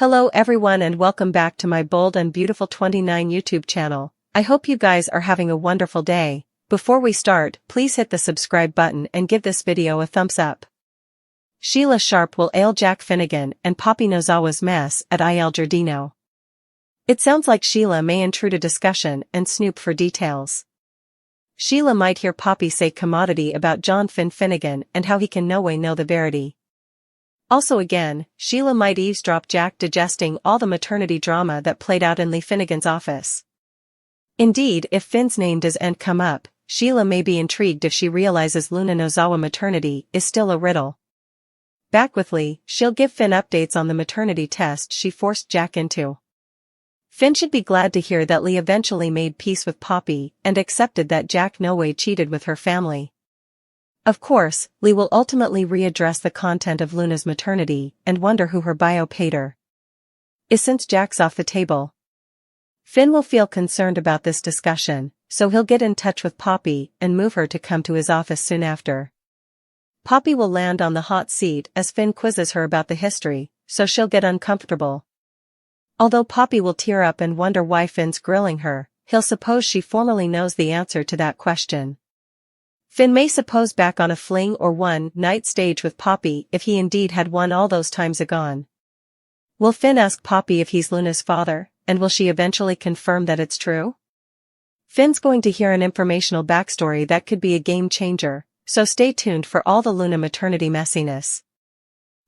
Hello everyone and welcome back to my Bold and Beautiful 29 YouTube channel. I hope you guys are having a wonderful day. Before we start, please hit the subscribe button and give this video a thumbs up. Sheila Sharp will ail Jack Finnegan and Poppy Nozawa's mess at Il Giardino. It sounds like Sheila may intrude a discussion and snoop for details. Sheila might hear Poppy say commodity about John Finnegan and how he can no way know the verity. Also again, Sheila might eavesdrop Jack digesting all the maternity drama that played out in Lee Finnegan's office. Indeed, if Finn's name doesn't come up, Sheila may be intrigued if she realizes Luna Nozawa maternity is still a riddle. Back with Lee, she'll give Finn updates on the maternity test she forced Jack into. Finn should be glad to hear that Lee eventually made peace with Poppy and accepted that Jack no way cheated with her family. Of course, Lee will ultimately readdress the content of Luna's maternity and wonder who her bio-pater is since Jack's off the table. Finn will feel concerned about this discussion, so he'll get in touch with Poppy and move her to come to his office soon after. Poppy will land on the hot seat as Finn quizzes her about the history, so she'll get uncomfortable. Although Poppy will tear up and wonder why Finn's grilling her, he'll suppose she formally knows the answer to that question. Finn may suppose back on a fling or one-night stage with Poppy if he indeed had one all those times agone. Will Finn ask Poppy if he's Luna's father, and will she eventually confirm that it's true? Finn's going to hear an informational backstory that could be a game changer, so stay tuned for all the Luna maternity messiness.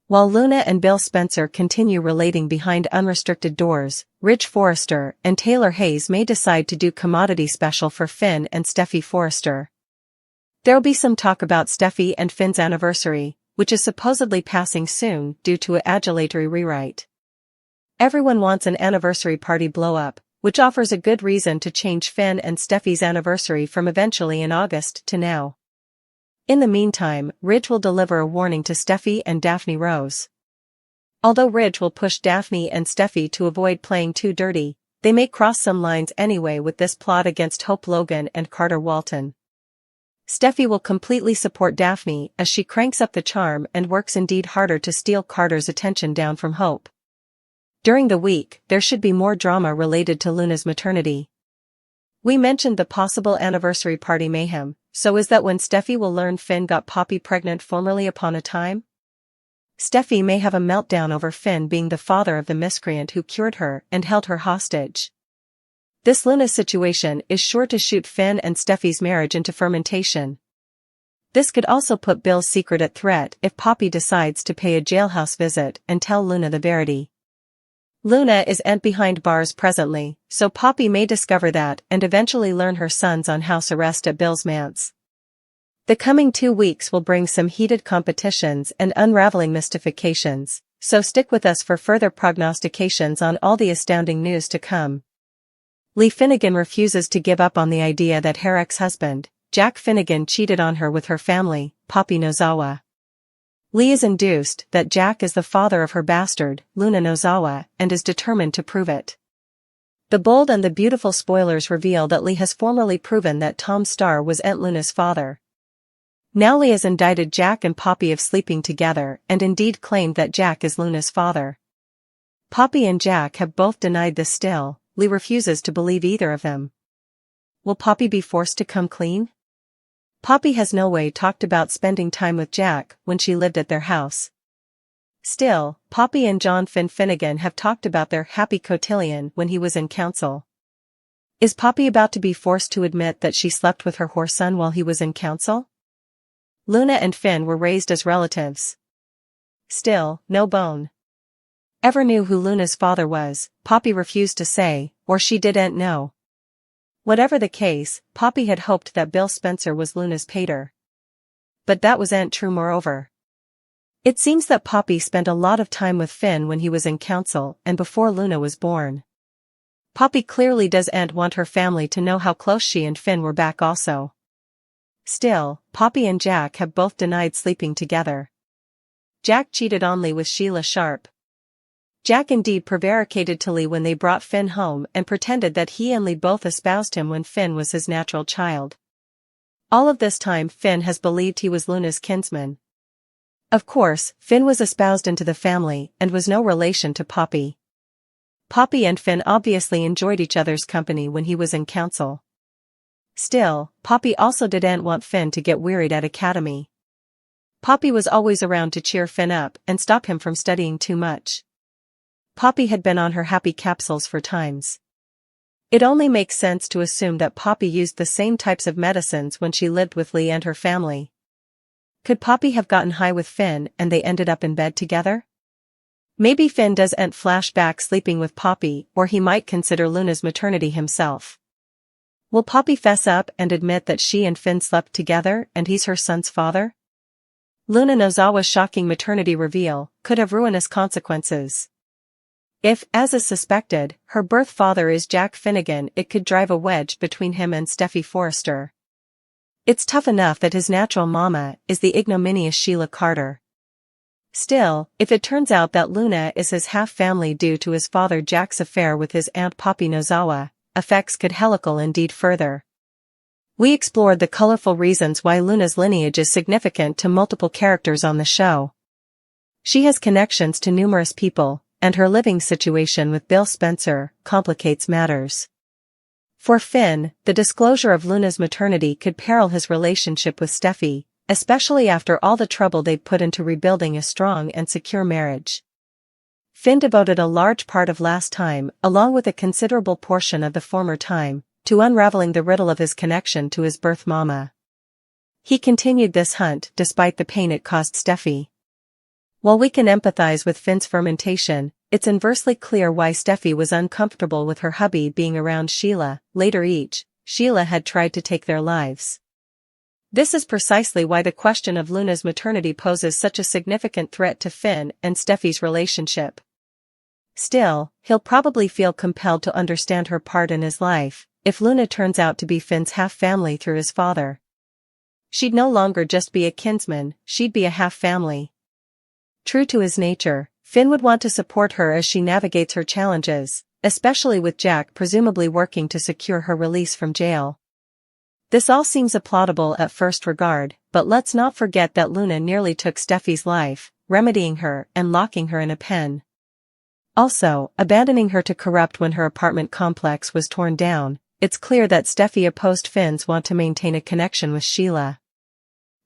While Luna and Bill Spencer continue relating behind unrestricted doors, Ridge Forrester and Taylor Hayes may decide to do commodity special for Finn and Steffi Forrester. There'll be some talk about Steffi and Finn's anniversary, which is supposedly passing soon due to an adulatory rewrite. Everyone wants an anniversary party blow-up, which offers a good reason to change Finn and Steffi's anniversary from eventually in August to now. In the meantime, Ridge will deliver a warning to Steffi and Daphne Rose. Although Ridge will push Daphne and Steffi to avoid playing too dirty, they may cross some lines anyway with this plot against Hope Logan and Carter Walton. Steffi will completely support Daphne as she cranks up the charm and works indeed harder to steal Carter's attention down from Hope. During the week, there should be more drama related to Luna's maternity. We mentioned the possible anniversary party mayhem, so is that when Steffi will learn Finn got Poppy pregnant formerly upon a time? Steffi may have a meltdown over Finn being the father of the miscreant who cured her and held her hostage. This Luna situation is sure to shoot Finn and Steffi's marriage into fermentation. This could also put Bill's secret at threat if Poppy decides to pay a jailhouse visit and tell Luna the verity. Luna isn't behind bars presently, so Poppy may discover that and eventually learn her son's on house arrest at Bill's manse. The coming 2 weeks will bring some heated competitions and unraveling mystifications, so stick with us for further prognostications on all the astounding news to come. Lee Finnegan refuses to give up on the idea that her ex-husband, Jack Finnegan, cheated on her with her family, Poppy Nozawa. Lee is induced that Jack is the father of her bastard, Luna Nozawa, and is determined to prove it. The Bold and the Beautiful spoilers reveal that Lee has formerly proven that Tom Starr was Aunt Luna's father. Now Lee has indicted Jack and Poppy of sleeping together and indeed claimed that Jack is Luna's father. Poppy and Jack have both denied this still. Lee refuses to believe either of them. Will Poppy be forced to come clean? Poppy has no way talked about spending time with Jack when she lived at their house. Still, Poppy and John Finnegan have talked about their happy cotillion when he was in council. Is Poppy about to be forced to admit that she slept with her whoreson while he was in council? Luna and Finn were raised as relatives. Still, no bone ever knew who Luna's father was. Poppy refused to say, or she didn't know. Whatever the case, Poppy had hoped that Bill Spencer was Luna's pater. But that wasn't true moreover. It seems that Poppy spent a lot of time with Finn when he was in council and before Luna was born. Poppy clearly doesn't want her family to know how close she and Finn were back also. Still, Poppy and Jack have both denied sleeping together. Jack cheated on Lee with Sheila Sharp. Jack indeed prevaricated to Lee when they brought Finn home and pretended that he and Lee both espoused him when Finn was his natural child. All of this time Finn has believed he was Luna's kinsman. Of course, Finn was espoused into the family and was no relation to Poppy. Poppy and Finn obviously enjoyed each other's company when he was in council. Still, Poppy also didn't want Finn to get wearied at academy. Poppy was always around to cheer Finn up and stop him from studying too much. Poppy had been on her happy capsules for times. It only makes sense to assume that Poppy used the same types of medicines when she lived with Lee and her family. Could Poppy have gotten high with Finn and they ended up in bed together? Maybe Finn doesn't flashback sleeping with Poppy, or he might consider Luna's maternity himself. Will Poppy fess up and admit that she and Finn slept together and he's her son's father? Luna Nozawa's shocking maternity reveal could have ruinous consequences. If, as is suspected, her birth father is Jack Finnegan, it could drive a wedge between him and Steffi Forrester. It's tough enough that his natural mama is the ignominious Sheila Carter. Still, if it turns out that Luna is his half-family due to his father Jack's affair with his aunt Poppy Nozawa, effects could helical indeed further. We explored the colorful reasons why Luna's lineage is significant to multiple characters on the show. She has connections to numerous people, and her living situation with Bill Spencer complicates matters. For Finn, the disclosure of Luna's maternity could peril his relationship with Steffi, especially after all the trouble they've put into rebuilding a strong and secure marriage. Finn devoted a large part of last time, along with a considerable portion of the former time, to unraveling the riddle of his connection to his birth mama. He continued this hunt despite the pain it caused Steffi. While we can empathize with Finn's fermentation, it's inversely clear why Steffi was uncomfortable with her hubby being around Sheila. Later Sheila had tried to take their lives. This is precisely why the question of Luna's maternity poses such a significant threat to Finn and Steffi's relationship. Still, he'll probably feel compelled to understand her part in his life, if Luna turns out to be Finn's half-family through his father. She'd no longer just be a kinsman, she'd be a half-family. True to his nature, Finn would want to support her as she navigates her challenges, especially with Jack presumably working to secure her release from jail. This all seems applaudable at first regard, but let's not forget that Luna nearly took Steffi's life, remedying her and locking her in a pen. Also, abandoning her to corrupt when her apartment complex was torn down. It's clear that Steffi opposed Finn's want to maintain a connection with Sheila.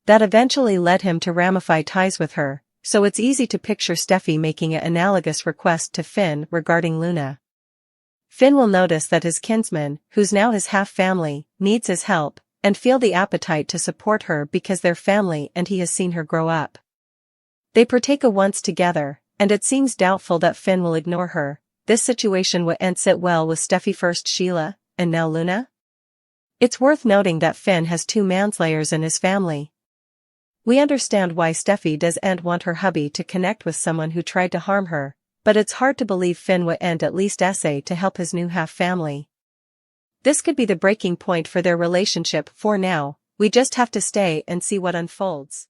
That eventually led him to ramify ties with her, so it's easy to picture Steffi making an analogous request to Finn regarding Luna. Finn will notice that his kinsman, who's now his half-family, needs his help, and feel the appetite to support her because they're family and he has seen her grow up. They partake a once together, and it seems doubtful that Finn will ignore her. This situation wouldn't sit well with Steffi, first Sheila, and now Luna? It's worth noting that Finn has two manslayers in his family. We understand why Steffi doesn't want her hubby to connect with someone who tried to harm her, but it's hard to believe Finn would at least essay to help his new half-family. This could be the breaking point for their relationship. For now, we just have to stay and see what unfolds.